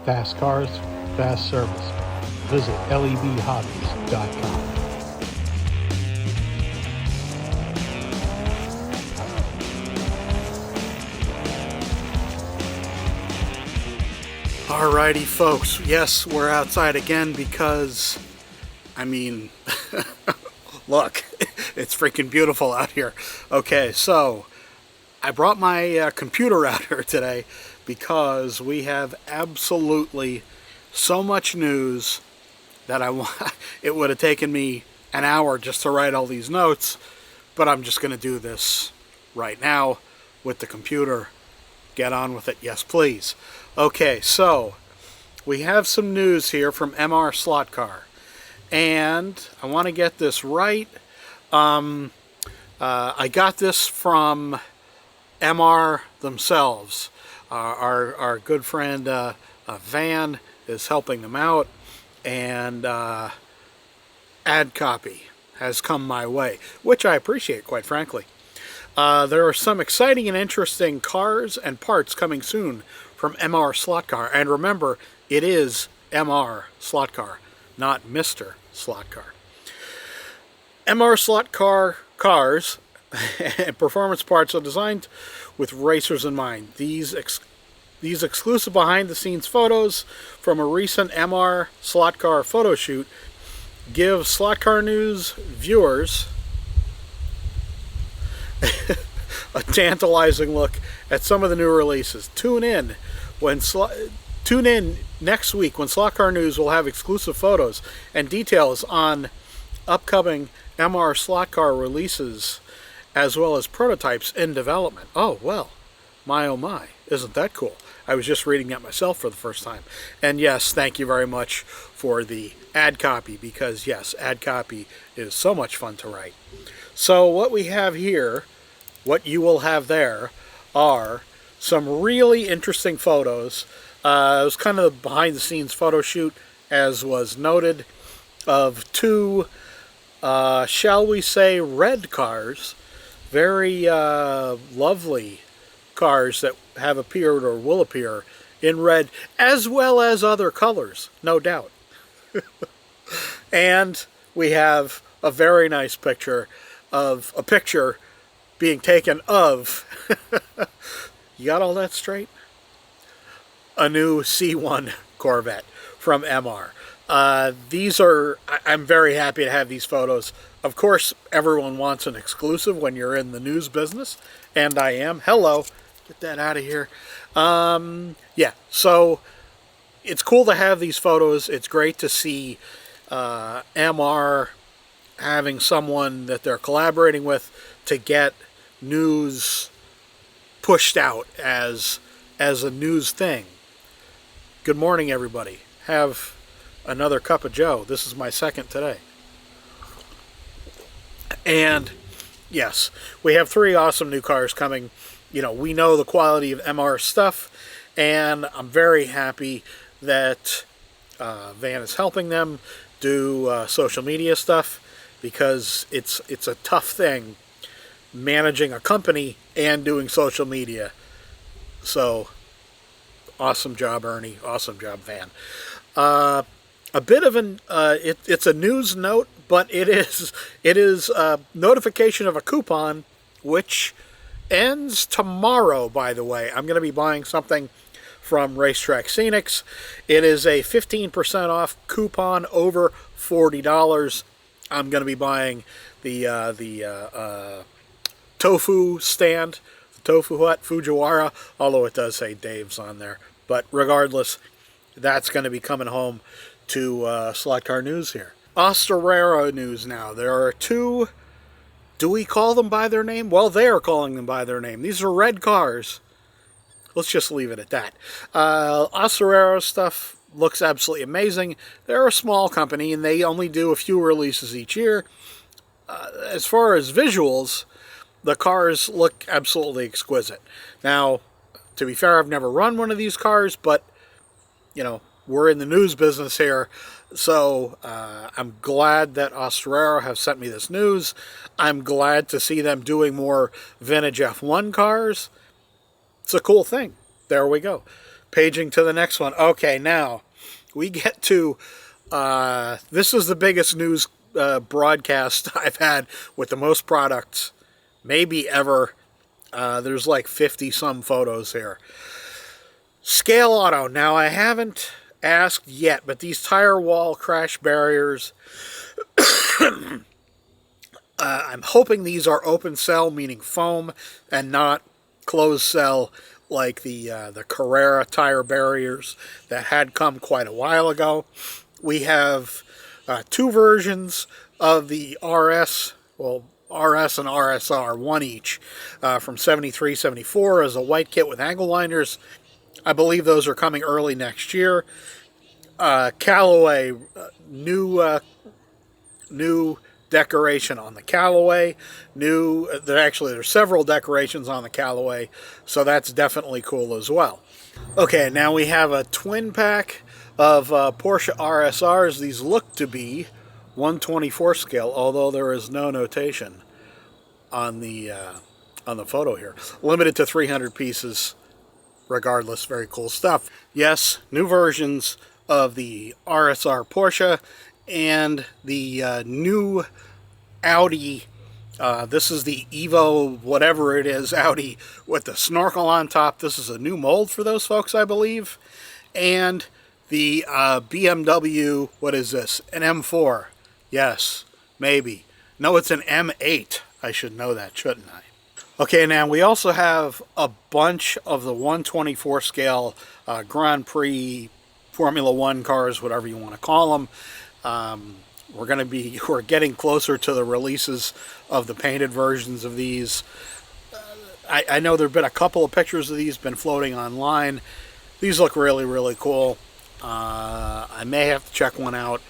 Fast cars, fast service. Visit lebhobbies.com. Alrighty, folks. Yes, we're outside again because, look, it's freaking beautiful out here. Okay, so I brought my computer out here today because we have absolutely so much news that it would have taken me an hour just to write all these notes, but I'm just going to do this right now with the computer. Get on with it. Yes, please. Okay, so we have some news here from MR Slot Car, and I want to get this right. I got this from MR themselves. Our good friend Van is helping them out, and ad copy has come my way, which I appreciate, quite frankly. There are some exciting and interesting cars and parts coming soon from MR Slot Car. And remember, it is MR Slot Car, not Mr. Slot Car. MR Slot Car cars and performance parts are designed with racers in mind. These exclusive behind-the-scenes photos from a recent MR Slot Car photo shoot give Slot Car News viewers a tantalizing look at some of the new releases. Tune in next week when Slot Car News will have exclusive photos and details on upcoming MR Slot Car releases, as well as prototypes in development. Oh, well, my oh my, isn't that cool? I was just reading that myself for the first time. And yes, thank you very much for the ad copy, because yes, ad copy is so much fun to write. So what we have here, what you will have there, are some really interesting photos. It was kind of a behind-the-scenes photo shoot, as was noted, of two, shall we say, red cars. Very lovely cars that have appeared or will appear in red, as well as other colors, no doubt. And we have a very nice picture of a picture being taken of, you got all that straight? A new C1 Corvette from MR. I'm very happy to have these photos. Of course, everyone wants an exclusive when you're in the news business, and I am. Hello, get that out of here. Yeah, so it's cool to have these photos. It's great to see MR having someone that they're collaborating with to get news pushed out as a news thing. Good morning, everybody. Have another cup of Joe. This is my second today. And yes, we have 3 awesome new cars coming. You know, we know the quality of MR stuff, and I'm very happy that Van is helping them do social media stuff, because it's a tough thing managing a company and doing social media. So awesome job, Ernie. Awesome job, Van. A bit of it's a news note, but it is a notification of a coupon which ends tomorrow, by the way. I'm going to be buying something from Racetrack Scenics. It is a 15% off coupon over $40. I'm going to be buying the tofu stand, the Tofu Hut, Fujiwara, although it does say Dave's on there. But regardless, that's going to be coming home to Slot Car News here. Osterero news now. There are 2, do we call them by their name? Well, they are calling them by their name. These are red cars. Let's just leave it at that. Osterero stuff looks absolutely amazing. They're a small company, and they only do a few releases each year. As far as visuals, the cars look absolutely exquisite. Now, to be fair, I've never run one of these cars, but, you know, we're in the news business here, so I'm glad that Osterero have sent me this news. I'm glad to see them doing more vintage F1 cars. It's a cool thing. There we go. paging to the next one. Okay, now we get to this is the biggest news broadcast I've had with the most products maybe ever. There's like 50 some photos here. Scale Auto. Now I haven't asked yet, but these tire wall crash barriers, I'm hoping these are open cell, meaning foam, and not closed cell like the Carrera tire barriers that had come quite a while ago. We have two versions of the RS, well, RS and RSR, one each, from 73, 74 as a white kit with angle liners. I believe those are coming early next year. Callaway, new decoration on the Callaway. There's several decorations on the Callaway, so that's definitely cool as well. Okay, now we have a twin pack of Porsche RSRs. These look to be 124 scale, although there is no notation on the photo here. Limited to 300 pieces. Regardless, very cool stuff. Yes, new versions of the RSR Porsche and the new Audi. This is the Evo, whatever it is, Audi with the snorkel on top. This is a new mold for those folks, I believe. And the BMW, what is this? An M4. Yes, maybe. No, it's an M8. I should know that, shouldn't I? Okay, now we also have a bunch of the 124 scale Grand Prix Formula One cars, whatever you want to call them. We're getting closer to the releases of the painted versions of these. I know there have been a couple of pictures of these been floating online. These look really, really cool. I may have to check one out,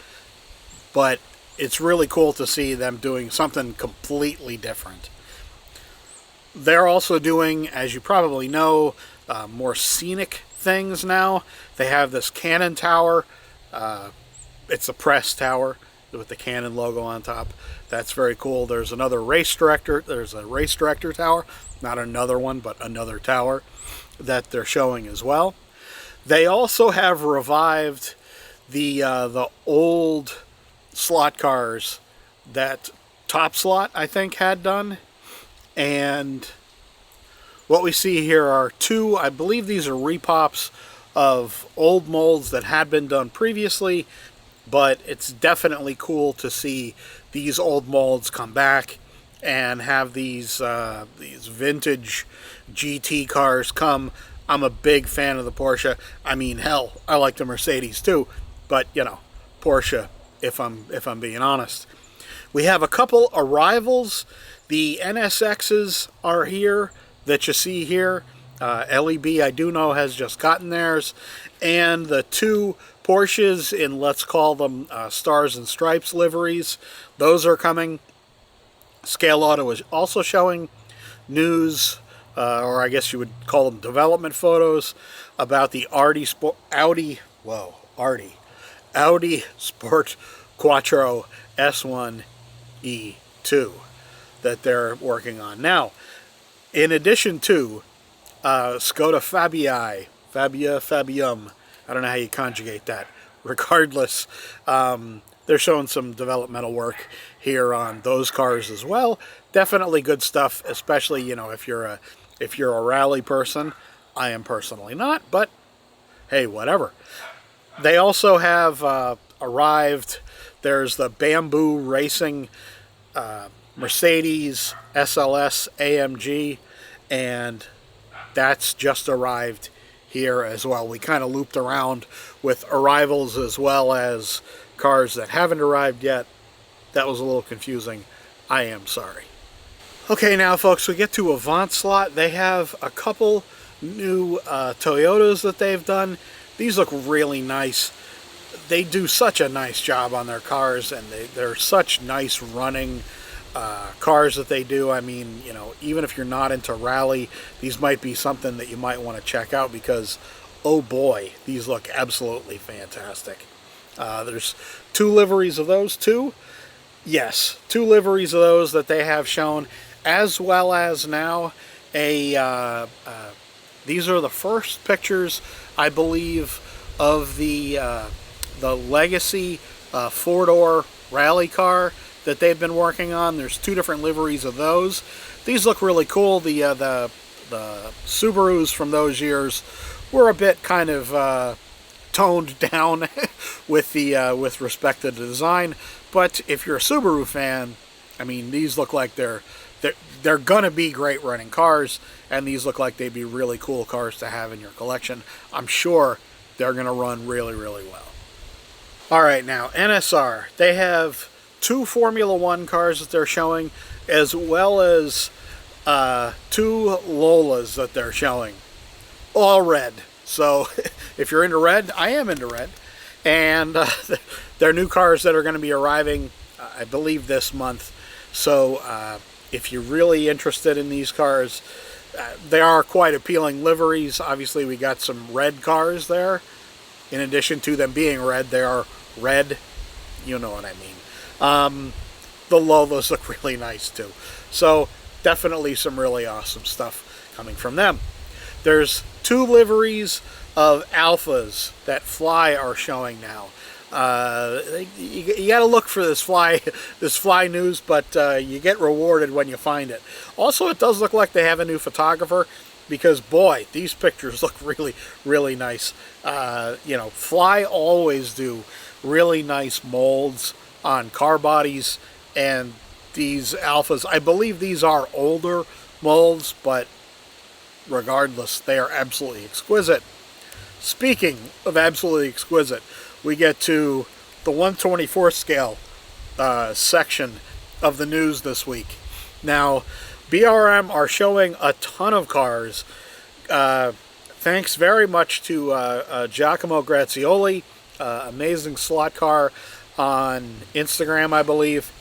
but it's really cool to see them doing something completely different. They're also doing, as you probably know, more scenic things now. They have this Canon tower. It's a press tower with the Canon logo on top. That's very cool. There's another race director. There's a race director tower. Not another one, but another tower that they're showing as well. They also have revived the old slot cars that Top Slot, I think, had done. And what we see here are two, I believe these are repops of old molds that had been done previously, but it's definitely cool to see these old molds come back and have these vintage GT cars come. I'm a big fan of the Porsche. I mean, hell, I like the Mercedes too, but you know, Porsche, if I'm being honest. We have a couple arrivals. The NSXs are here that you see here. LEB, I do know, has just gotten theirs. And the two Porsches in, let's call them Stars and Stripes liveries, those are coming. Scale Auto is also showing news, or I guess you would call them development photos, about the Audi Sport Quattro S1 E2 that they're working on. Now, in addition to Skoda Fabium, I don't know how you conjugate that. Regardless, they're showing some developmental work here on those cars as well. Definitely good stuff, especially, you know, if you're a rally person. I am personally not, but hey, whatever. They also have arrived. There's the Bamboo Racing Mercedes SLS AMG, and that's just arrived here as well. We kind of looped around with arrivals as well as cars that haven't arrived yet. That was a little confusing. I am sorry. Okay, now folks, we get to Avant Slot. They have a couple new Toyotas that they've done. These look really nice. They do such a nice job on their cars, and they're such nice running cars that they do. I mean, you know, even if you're not into rally, these might be something that you might want to check out because, oh boy, these look absolutely fantastic. There's two liveries of those too. Yes, two liveries of those that they have shown, as well as now a These are the first pictures, I believe, of the Legacy four-door rally car that they've been working on. There's two different liveries of those. These look really cool. The Subarus from those years were a bit kind of toned down with respect to the design. But if you're a Subaru fan, I mean, these look like they're gonna be great running cars, and these look like they'd be really cool cars to have in your collection. I'm sure they're gonna run really, really well. All right, now NSR, they have two Formula One cars that they're showing, as well as two Lolas that they're showing, all red. So if you're into red, I am into red, and they're new cars that are going to be arriving, I believe, this month. So if you're really interested in these cars, they are quite appealing liveries. Obviously, we got some red cars there. In addition to them being red, they are red. You know what I mean. The Lolas look really nice too. So definitely some really awesome stuff coming from them. There's two liveries of Alphas that Fly are showing now. You got to look for this Fly news, but you get rewarded when you find it. Also, it does look like they have a new photographer, because boy, these pictures look really, really nice. You know, Fly always do really nice molds on car bodies, and these Alphas, I believe these are older molds, but regardless, they are absolutely exquisite. Speaking of absolutely exquisite, we get to the 1/24 scale section of the news this week. Now, BRM are showing a ton of cars. Thanks very much to Giacomo Grazioli, amazing slot car on Instagram, I believe.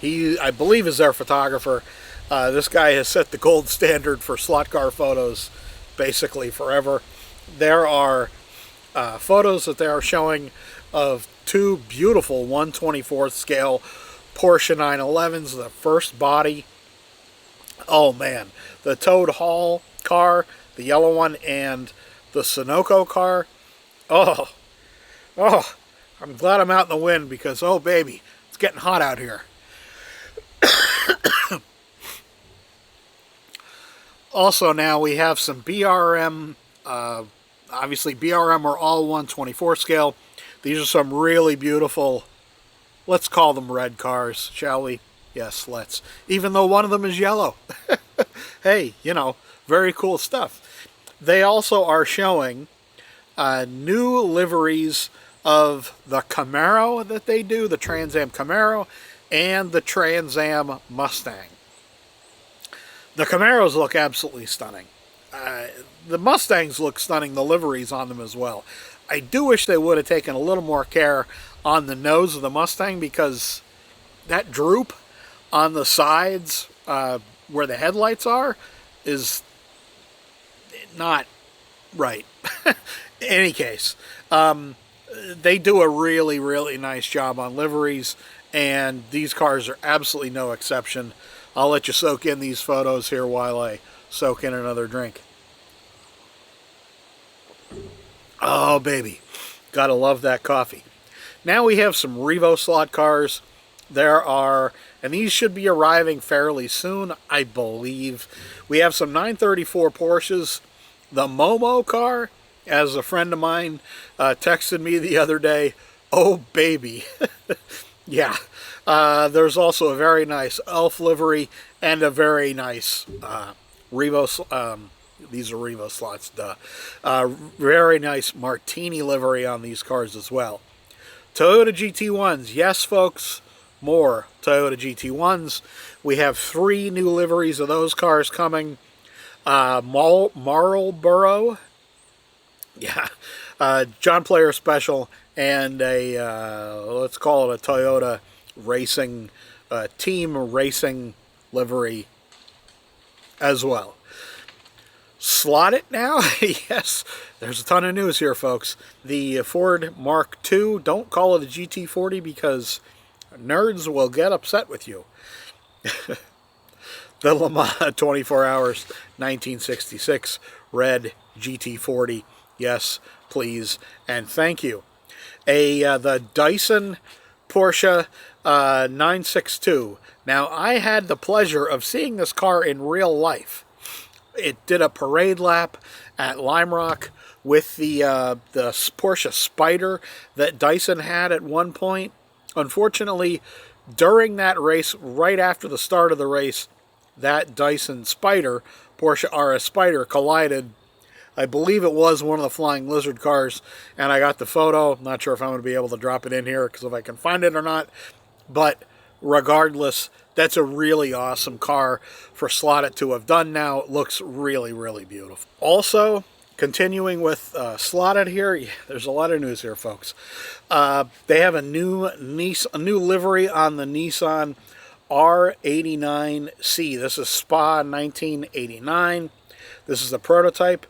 He, I believe, is their photographer. This guy has set the gold standard for slot car photos basically forever. There are photos that they are showing of two beautiful 1/24 scale Porsche 911s, the first body. Oh man, the Toad Hall car, the yellow one, and the Sunoco car. Oh, I'm glad I'm out in the wind, because oh baby, it's getting hot out here. Also, now we have some BRM. Obviously, BRM are all 1/24 scale. These are some really beautiful, let's call them red cars, shall we? Yes, let's. Even though one of them is yellow. Hey, you know, very cool stuff. They also are showing new liveries of the Camaro that they do, the Trans Am Camaro, and the Trans Am Mustang. The Camaros look absolutely stunning. The Mustangs look stunning, the liveries on them as well. I do wish they would have taken a little more care on the nose of the Mustang, because that droop on the sides where the headlights are is not right. In any case, they do a really, really nice job on liveries, and these cars are absolutely no exception. I'll let you soak in these photos here while I soak in another drink. Oh, baby. Gotta love that coffee. Now we have some Revo slot cars. There are, and these should be arriving fairly soon, I believe. We have some 934 Porsches. The Momo car, as a friend of mine texted me the other day, oh, baby. Yeah. There's also a very nice Elf livery and a very nice Revo, these are Revo slots, duh. Very nice Martini livery on these cars as well. Toyota GT1s, yes folks, more Toyota GT1s. We have 3 new liveries of those cars coming. Marlboro, yeah, John Player Special, and a, let's call it a Toyota racing, team racing livery as well. Slot it now? Yes, there's a ton of news here, folks. The Ford Mark II, don't call it a GT40 because nerds will get upset with you. The Le Mans 24 Hours 1966 red GT40. Yes, please, and thank you. The Dyson Porsche 962. Now, I had the pleasure of seeing this car in real life. It did a parade lap at Lime Rock with the Porsche Spyder that Dyson had at one point. Unfortunately, during that race, right after the start of the race, that Dyson Spyder, Porsche RS Spyder, collided. I believe it was one of the Flying Lizard cars, and I got the photo. I'm not sure if I'm going to be able to drop it in here, because if I can find it or not. But regardless, that's a really awesome car for Slotted to have done now. It looks really, really beautiful. Also, continuing with Slotted here, there's a lot of news here, folks. They have a new livery on the Nissan R89C. This is Spa 1989. This is the prototype.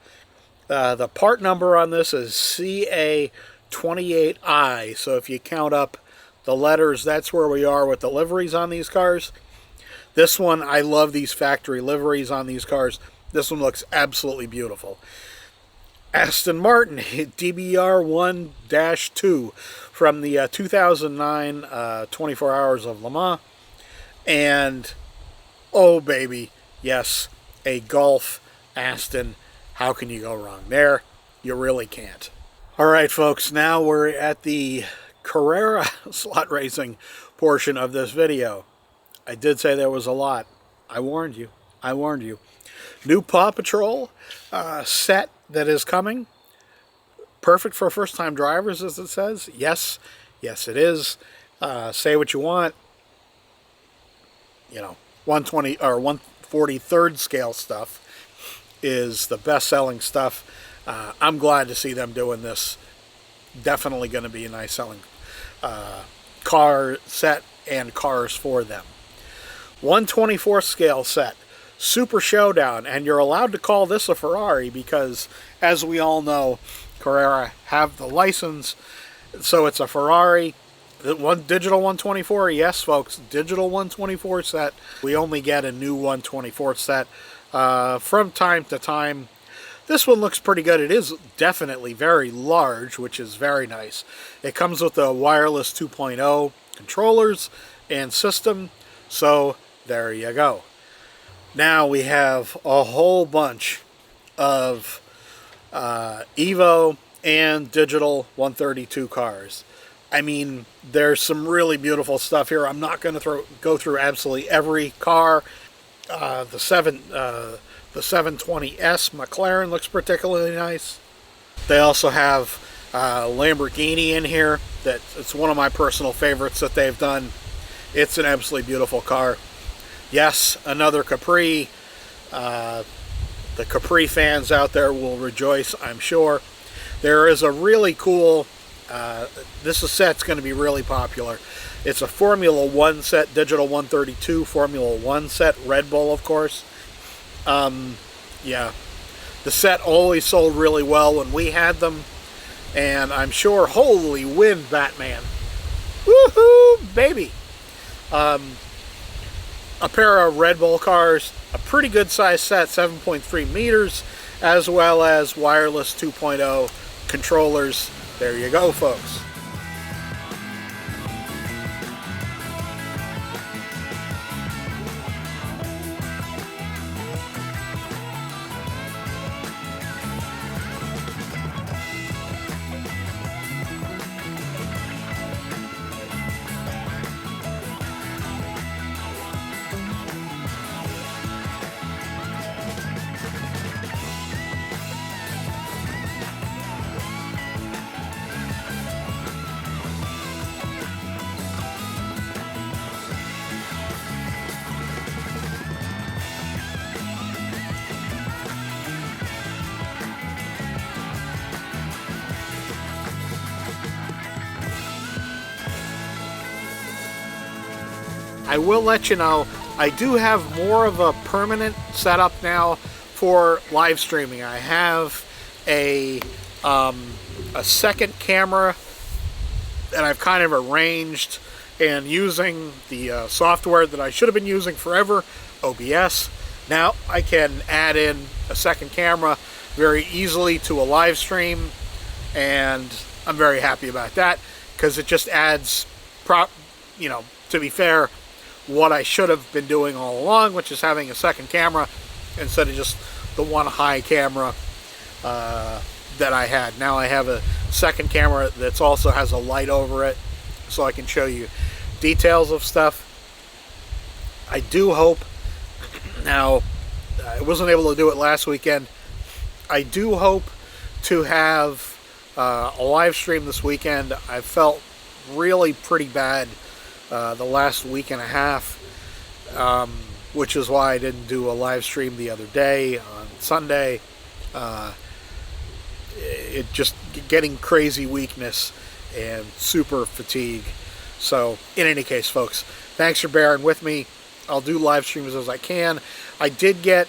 The part number on this is CA28I. So if you count up the letters, that's where we are with the liveries on these cars. This one, I love these factory liveries on these cars. This one looks absolutely beautiful. Aston Martin DBR1-2 from the 2009 24 Hours of Le Mans. And, oh baby, yes, a Gulf Aston. How can you go wrong there? You really can't. All right, folks, now we're at the Carrera slot racing portion of this video. I did say there was a lot. I warned you. I warned you. New Paw Patrol set that is coming. Perfect for first-time drivers, as it says. Yes. Yes, it is. Say what you want. You know, 120 or 143rd scale stuff is the best-selling stuff. I'm glad to see them doing this. Definitely going to be a nice selling car set and cars for them. 124th scale set, Super Showdown, and you're allowed to call this a Ferrari because, as we all know, Carrera have the license, so it's a Ferrari. The digital 124, yes, folks, digital 124 set. We only get a new 124 set from time to time. This one looks pretty good. It is definitely very large, which is very nice. It comes with the wireless 2.0 controllers and system, so there you go. Now we have a whole bunch of Evo and digital 132 cars. I mean, there's some really beautiful stuff here. I'm not going to go through absolutely every car. The 720S McLaren looks particularly nice. They also have Lamborghini in here. It's one of my personal favorites that they've done. It's an absolutely beautiful car. Yes, another Capri. The Capri fans out there will rejoice, I'm sure. There is a really cool, this set's going to be really popular. It's a Formula 1 set, digital 132 Formula 1 set, Red Bull, of course. Yeah, the set always sold really well when we had them, and I'm sure, holy wind, Batman. Woohoo, baby. A pair of Red Bull cars, a pretty good size set, 7.3 meters, as well as wireless 2.0 controllers. There you go, folks. I will let you know, I do have more of a permanent setup now for live streaming. I have a second camera that I've kind of arranged and using the software that I should have been using forever, OBS. Now I can add in a second camera very easily to a live stream, and I'm very happy about that because it just adds, to be fair, what I should have been doing all along, which is having a second camera instead of just the one high camera that I had. Now I have a second camera that also has a light over it, so I can show you details of stuff. I do hope, now I wasn't able to do it last weekend, I do hope to have a live stream this weekend. I felt really pretty bad the last week and a half, which is why I didn't do a live stream the other day on Sunday. It just getting crazy weakness and super fatigue. So in any case, folks, thanks for bearing with me. I'll do live streams as I can. I did get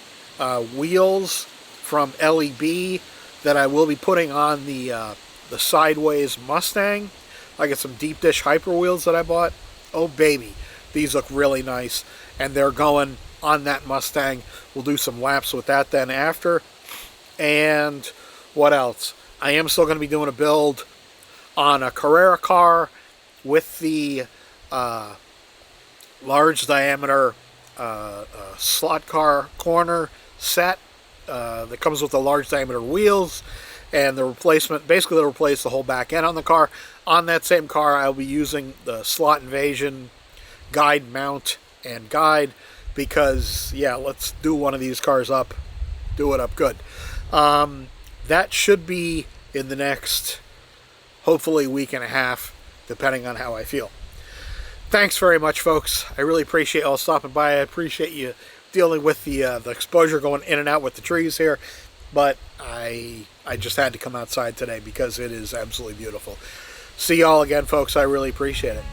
wheels from LEB that I will be putting on the Sideways Mustang. I got some deep dish hyper wheels that I bought. Oh baby, these look really nice, and they're going on that Mustang. We'll do some laps with that then after. And what else? I am still going to be doing a build on a Carrera car with the large diameter slot car corner set that comes with the large diameter wheels and the replacement. Basically, they'll replace the whole back end on the car. On that same car, I'll be using the Slot Invasion guide mount and guide because, yeah, let's do one of these cars up. Do it up good. That should be in the next, hopefully, week and a half, depending on how I feel. Thanks very much, folks. I really appreciate y'all stopping by. I appreciate you dealing with the exposure going in and out with the trees here. But I just had to come outside today because it is absolutely beautiful. See y'all again, folks. I really appreciate it.